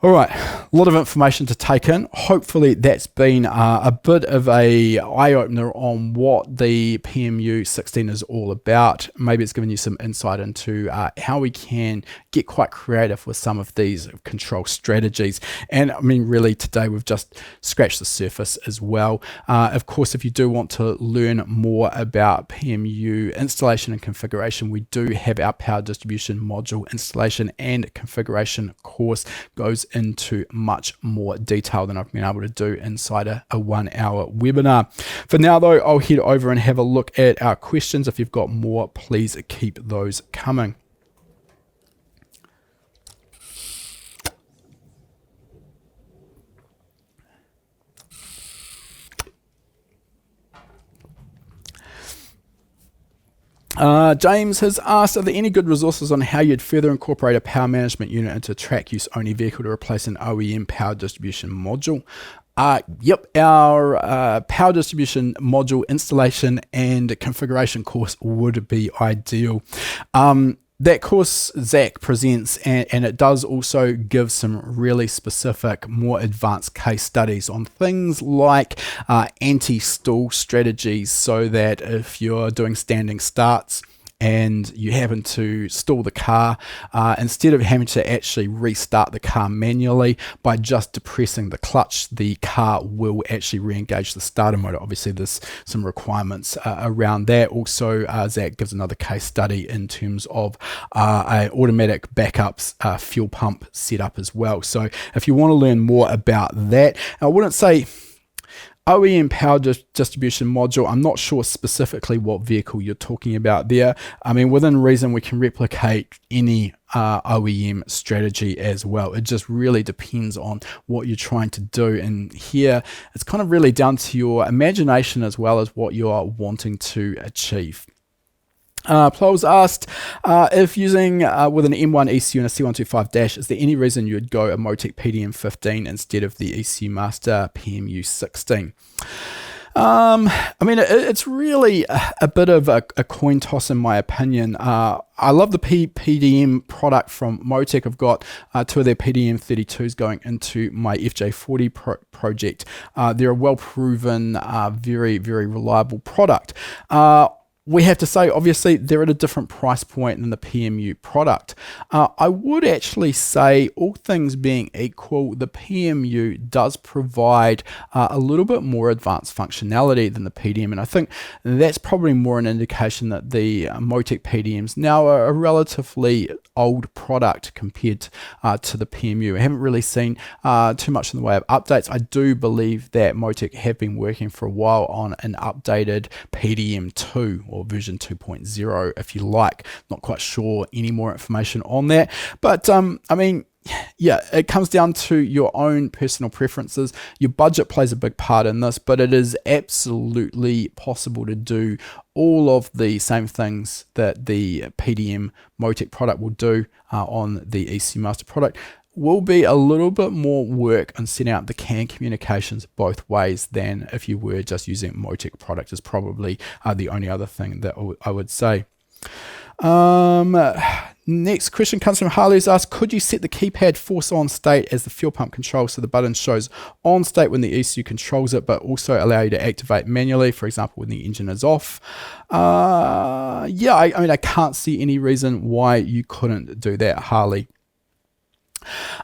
All right, a lot of information to take in. Hopefully that's been a bit of a eye-opener on what the PMU16 is all about. Maybe it's given you some insight into how we can get quite creative with some of these control strategies. And I mean, really today we've just scratched the surface as well. Of course, if you do want to learn more about PMU installation and configuration, we do have our power distribution module installation and configuration course. Goes into much more detail than I've been able to do inside a 1-hour webinar. For now though, I'll head over and have a look at our questions. If you've got more, please keep those coming. James has asked, are there any good resources on how you'd further incorporate a power management unit into a track use only vehicle to replace an OEM power distribution module? Yep, our power distribution module installation and configuration course would be ideal. That course Zach presents, and it does also give some really specific, more advanced case studies on things like anti-stall strategies, so that if you're doing standing starts and you happen to stall the car, instead of having to actually restart the car manually, by just depressing the clutch, the car will actually re-engage the starter motor. Obviously there's some requirements around that. Also, Zach gives another case study in terms of a automatic backups fuel pump setup as well. So if you want to learn more about that, I wouldn't say OEM power distribution module, I'm not sure specifically what vehicle you're talking about there. I mean, within reason, we can replicate any OEM strategy as well. It just really depends on what you're trying to do. And here, it's kind of really down to your imagination as well as what you are wanting to achieve. Plows asked, if using with an M1 ECU and a C125 dash, is there any reason you would go a Motec PDM15 instead of the ECU Master PMU16? I mean, it's really a bit of a coin toss in my opinion. I love the PDM product from Motec. I've got two of their PDM 32s going into my FJ40 project. They're a well-proven, very, very reliable product. We have to say, obviously, they're at a different price point than the PMU product. I would actually say, all things being equal, the PMU does provide a little bit more advanced functionality than the PDM, and I think that's probably more an indication that the Motec PDMs now are a relatively old product compared to the PMU. I haven't really seen too much in the way of updates. I do believe that Motec have been working for a while on an updated PDM 2 or version 2.0, if you like. Not quite sure any more information on that, but I mean, yeah, it comes down to your own personal preferences. Your budget plays a big part in this, but it is absolutely possible to do all of the same things that the PDM Motec product will do on the ECU Master product. Will be a little bit more work on setting out the CAN communications both ways than if you were just using Motec product, is probably the only other thing that I would say. Next question comes from Harley, who's asked, could you set the keypad force on state as the fuel pump control so the button shows on state when the ECU controls it, but also allow you to activate manually, for example, when the engine is off? Yeah, I mean, I can't see any reason why you couldn't do that, Harley.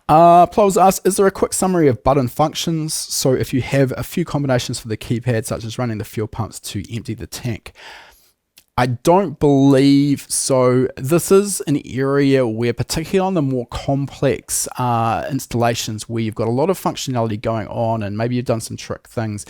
Plows asks, is there a quick summary of button functions? So if you have a few combinations for the keypad, such as running the fuel pumps to empty the tank. I don't believe so. This is an area where, particularly on the more complex installations where you've got a lot of functionality going on and maybe you've done some trick things,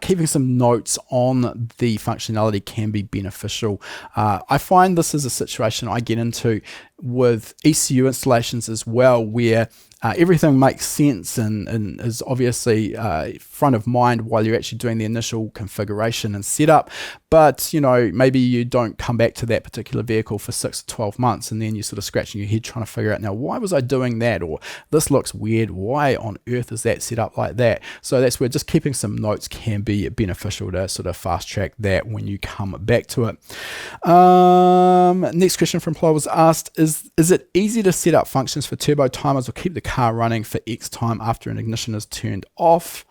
keeping some notes on the functionality can be beneficial. I find this is a situation I get into with ECU installations as well, where everything makes sense and is obviously front of mind while you're actually doing the initial configuration and setup. But, you know, maybe you don't come back to that particular vehicle for 6 to 12 months, and then you're sort of scratching your head trying to figure out, now, why was I doing that? Or this looks weird. Why on earth is that set up like that? So that's where just keeping some notes can be beneficial to sort of fast track that when you come back to it. Next question from Plow was asked, is it easy to set up functions for turbo timers or keep the car running for X time after an ignition is turned off?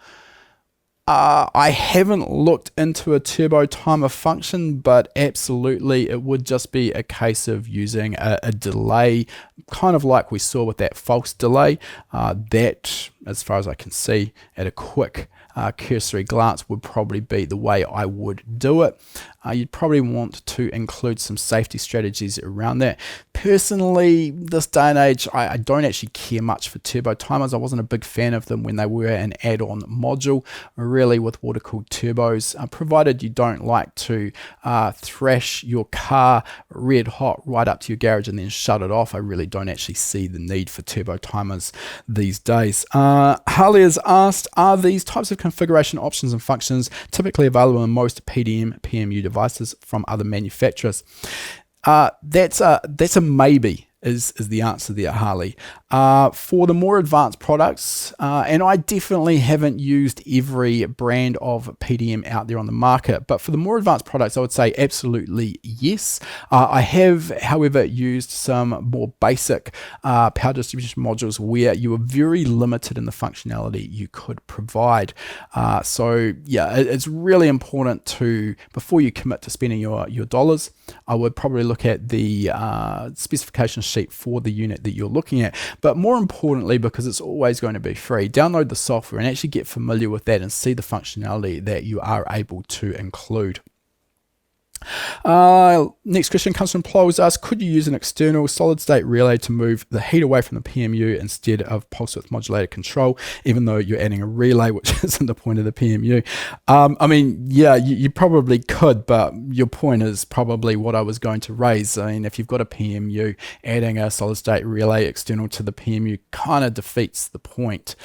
I haven't looked into a turbo timer function, but absolutely it would just be a case of using a delay, kind of like we saw with that false delay. That, as far as I can see at a quick cursory glance, would probably be the way I would do it. You'd probably want to include some safety strategies around that. Personally, this day and age, I don't actually care much for turbo timers. I wasn't a big fan of them when they were an add-on module, really with water-cooled turbos, provided you don't like to thrash your car red hot right up to your garage and then shut it off. I really don't actually see the need for turbo timers these days. Harley has asked, are these types of configuration options and functions typically available in most PDM PMU devices from other manufacturers? That's a maybe is the answer there, Harley. For the more advanced products, and I definitely haven't used every brand of PDM out there on the market, but for the more advanced products, I would say absolutely yes. I have, however, used some more basic power distribution modules where you were very limited in the functionality you could provide. So yeah, it's really important to, before you commit to spending your dollars, I would probably look at the specification sheet for the unit that you're looking at. But more importantly, because it's always going to be free, download the software and actually get familiar with that and see the functionality that you are able to include. Next question comes from Plows asks, could you use an external solid state relay to move the heat away from the PMU instead of pulse width modulated control, even though you're adding a relay, which isn't the point of the PMU? I mean, yeah, you probably could, but your point is probably what I was going to raise. I mean, if you've got a PMU, adding a solid state relay external to the PMU kind of defeats the point.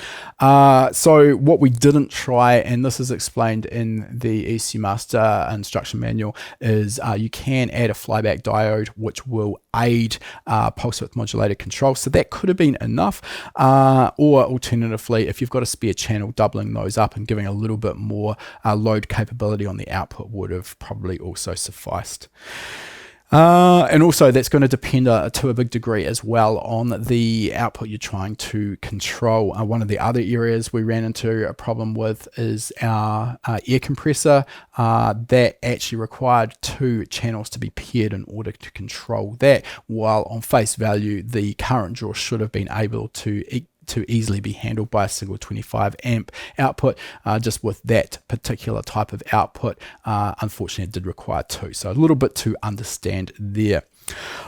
So what we didn't try, and this is explained in the ECU Master instruction manual, is you can add a flyback diode, which will aid pulse width modulated control. So that could have been enough, or alternatively, if you've got a spare channel, doubling those up and giving a little bit more load capability on the output would have probably also sufficed. And also that's going to depend to a big degree as well on the output you're trying to control. One of the other areas we ran into a problem with is our air compressor that actually required 2 channels to be paired in order to control that, while on face value the current draw should have been able to easily be handled by a single 25 amp output. Just with that particular type of output, unfortunately it did require 2, so a little bit to understand there.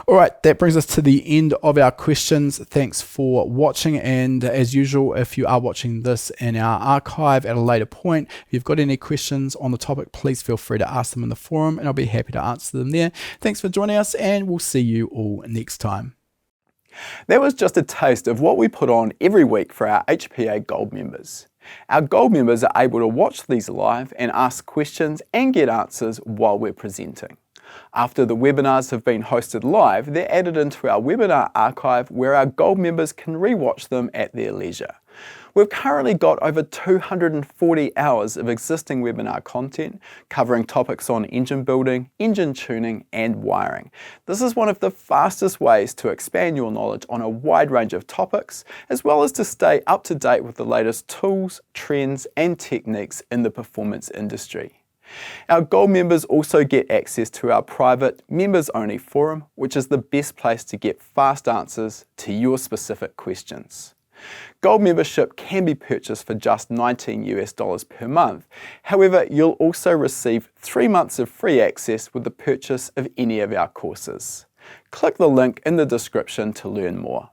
Alright, that brings us to the end of our questions. Thanks for watching, and as usual, if you are watching this in our archive at a later point, if you've got any questions on the topic, please feel free to ask them in the forum and I'll be happy to answer them there. Thanks for joining us, and we'll see you all next time. That was just a taste of what we put on every week for our HPA Gold members. Our Gold members are able to watch these live and ask questions and get answers while we're presenting. After the webinars have been hosted live, they're added into our webinar archive where our Gold members can re-watch them at their leisure. We've currently got over 240 hours of existing webinar content covering topics on engine building, engine tuning and wiring. This is one of the fastest ways to expand your knowledge on a wide range of topics, as well as to stay up to date with the latest tools, trends and techniques in the performance industry. Our Gold members also get access to our private members-only forum, which is the best place to get fast answers to your specific questions. Gold membership can be purchased for just $19 per month. However, you'll also receive 3 months of free access with the purchase of any of our courses. Click the link in the description to learn more.